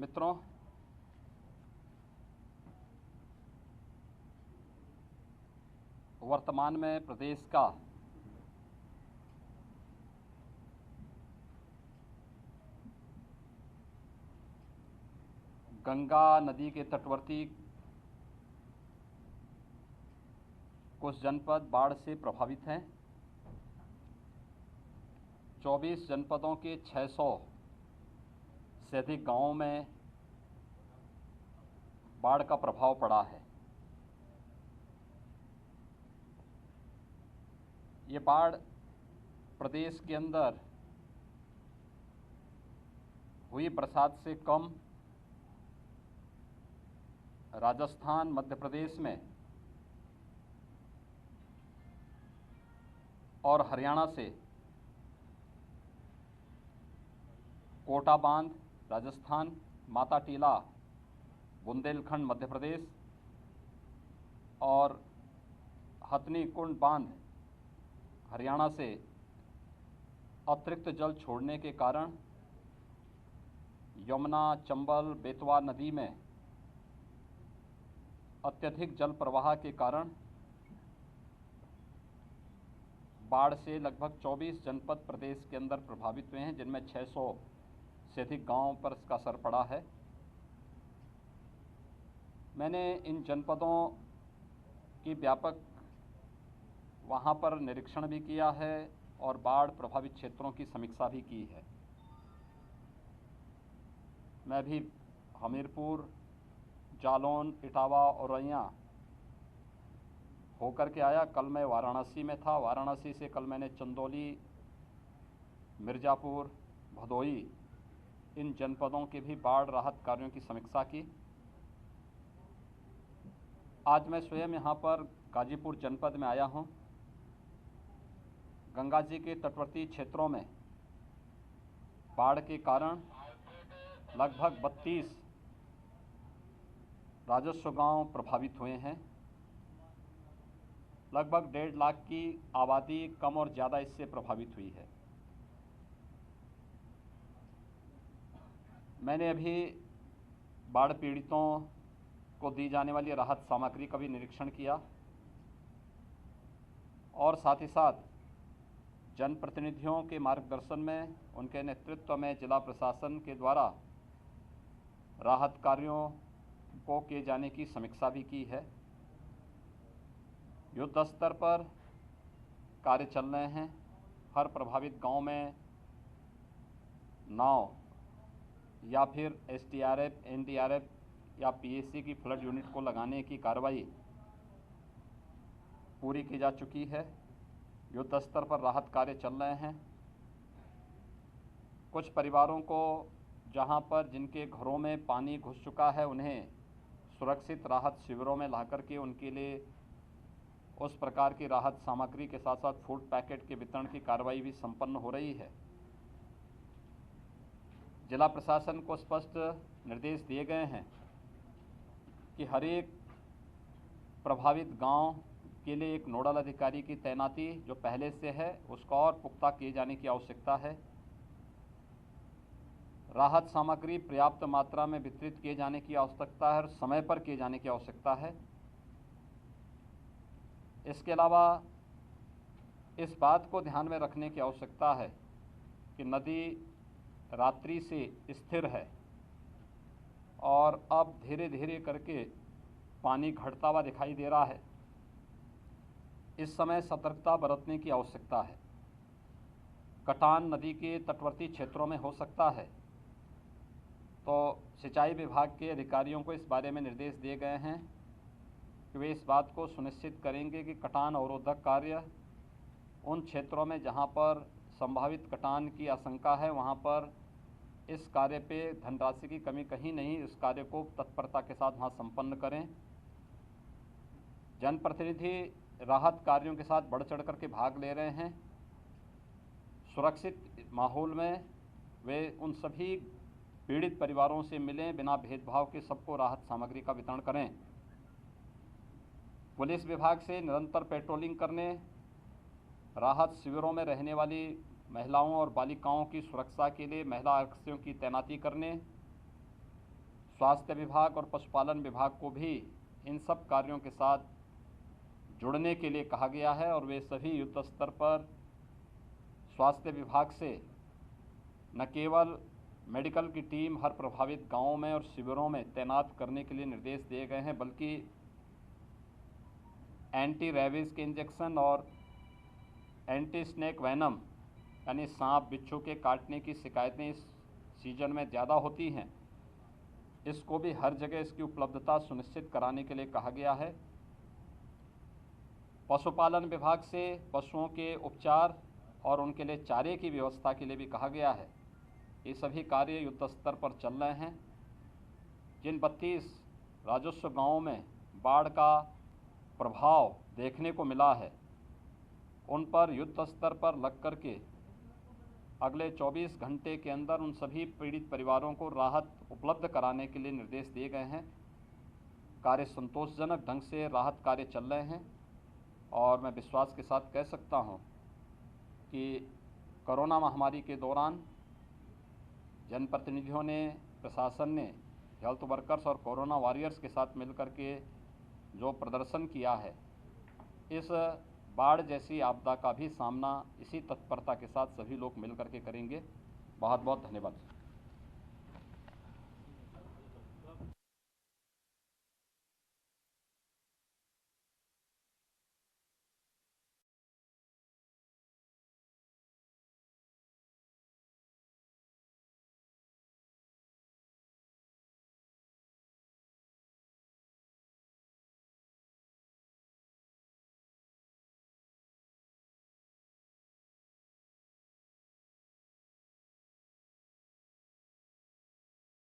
मित्रों, वर्तमान में प्रदेश का गंगा नदी के तटवर्ती कुछ जनपद बाढ़ से प्रभावित हैं। 24 जनपदों के 600 से अधिक गांवों में बाढ़ का प्रभाव पड़ा है। ये बाढ़ प्रदेश के अंदर हुई बरसात से कम राजस्थान, मध्य प्रदेश में और हरियाणा से कोटा बांध राजस्थान, माता टीला बुंदेलखंड मध्य प्रदेश और हथनी कुंड बांध हरियाणा से अतिरिक्त जल छोड़ने के कारण यमुना, चंबल, बेतवा नदी में अत्यधिक जल प्रवाह के कारण बाढ़ से लगभग 24 जनपद प्रदेश के अंदर प्रभावित हुए हैं, जिनमें 600 से अधिक गांवों पर इसका असर पड़ा है। मैंने इन जनपदों की व्यापक वहां पर निरीक्षण भी किया है और बाढ़ प्रभावित क्षेत्रों की समीक्षा भी की है। मैं भी हमीरपुर, जालौन, इटावा और औरैया होकर के आया। कल मैं वाराणसी में था। वाराणसी से कल मैंने चंदौली, मिर्ज़ापुर, भदोई इन जनपदों के भी बाढ़ राहत कार्यों की समीक्षा की। आज मैं स्वयं यहाँ पर गाजीपुर जनपद में आया हूँ। गंगा जी के तटवर्ती क्षेत्रों में बाढ़ के कारण लगभग 32 राजस्व गांव प्रभावित हुए हैं। लगभग 1.5 लाख की आबादी कम और ज़्यादा इससे प्रभावित हुई है। मैंने अभी बाढ़ पीड़ितों को दी जाने वाली राहत सामग्री का भी निरीक्षण किया और साथ ही साथ जनप्रतिनिधियों के मार्गदर्शन में, उनके नेतृत्व में जिला प्रशासन के द्वारा राहत कार्यों को किए जाने की समीक्षा भी की है। युद्ध स्तर पर कार्य चल रहे हैं। हर प्रभावित गांव में नाव या फिर एसडीआरएफ, एनडीआरएफ या पीएसी की फ्लड यूनिट को लगाने की कार्रवाई पूरी की जा चुकी है। युद्ध स्तर पर राहत कार्य चल रहे हैं। कुछ परिवारों को जहां पर जिनके घरों में पानी घुस चुका है, उन्हें सुरक्षित राहत शिविरों में लाकर के उनके लिए उस प्रकार की राहत सामग्री के साथ साथ फूड पैकेट के वितरण की कार्रवाई भी संपन्न हो रही है। जिला प्रशासन को स्पष्ट निर्देश दिए गए हैं कि हर एक प्रभावित गांव के लिए एक नोडल अधिकारी की तैनाती जो पहले से है उसका और पुख्ता किए जाने की आवश्यकता है। राहत सामग्री पर्याप्त मात्रा में वितरित किए जाने की आवश्यकता है और समय पर किए जाने की आवश्यकता है। इसके अलावा इस बात को ध्यान में रखने की आवश्यकता है कि नदी रात्रि से स्थिर है और अब धीरे धीरे करके पानी घटता हुआ दिखाई दे रहा है। इस समय सतर्कता बरतने की आवश्यकता है। कटान नदी के तटवर्ती क्षेत्रों में हो सकता है, तो सिंचाई विभाग के अधिकारियों को इस बारे में निर्देश दिए गए हैं कि वे इस बात को सुनिश्चित करेंगे कि कटान अवरोधक कार्य उन क्षेत्रों में जहां पर संभावित कटान की आशंका है वहां पर इस कार्य पे धनराशि की कमी कहीं नहीं, इस कार्य को तत्परता के साथ वहां संपन्न करें। जनप्रतिनिधि राहत कार्यों के साथ बढ़ चढ़ करके भाग ले रहे हैं। सुरक्षित माहौल में वे उन सभी पीड़ित परिवारों से मिलें, बिना भेदभाव के सबको राहत सामग्री का वितरण करें। पुलिस विभाग से निरंतर पेट्रोलिंग करने, राहत शिविरों में रहने वाली महिलाओं और बालिकाओं की सुरक्षा के लिए महिला आरक्षियों की तैनाती करने, स्वास्थ्य विभाग और पशुपालन विभाग को भी इन सब कार्यों के साथ जुड़ने के लिए कहा गया है और वे सभी युद्ध स्तर पर स्वास्थ्य विभाग से न केवल मेडिकल की टीम हर प्रभावित गांवों में और शिविरों में तैनात करने के लिए निर्देश दिए गए हैं, बल्कि एंटी रेबीज़ के इंजेक्शन और एंटी स्नेक वैनम यानी सांप बिच्छू के काटने की शिकायतें इस सीजन में ज़्यादा होती हैं, इसको भी हर जगह इसकी उपलब्धता सुनिश्चित कराने के लिए कहा गया है। पशुपालन विभाग से पशुओं के उपचार और उनके लिए चारे की व्यवस्था के लिए भी कहा गया है। ये सभी कार्य युद्ध स्तर पर चल रहे हैं। जिन 32 राजस्व गांवों में बाढ़ का प्रभाव देखने को मिला है, उन पर युद्ध स्तर पर लग कर के अगले 24 घंटे के अंदर उन सभी पीड़ित परिवारों को राहत उपलब्ध कराने के लिए निर्देश दिए गए हैं। कार्य संतोषजनक ढंग से राहत कार्य चल रहे हैं और मैं विश्वास के साथ कह सकता हूं कि कोरोना महामारी के दौरान जनप्रतिनिधियों ने, प्रशासन ने हेल्थ वर्कर्स और कोरोना वॉरियर्स के साथ मिलकर के जो प्रदर्शन किया है, इस बाढ़ जैसी आपदा का भी सामना इसी तत्परता के साथ सभी लोग मिलकर के करेंगे। बहुत बहुत धन्यवाद।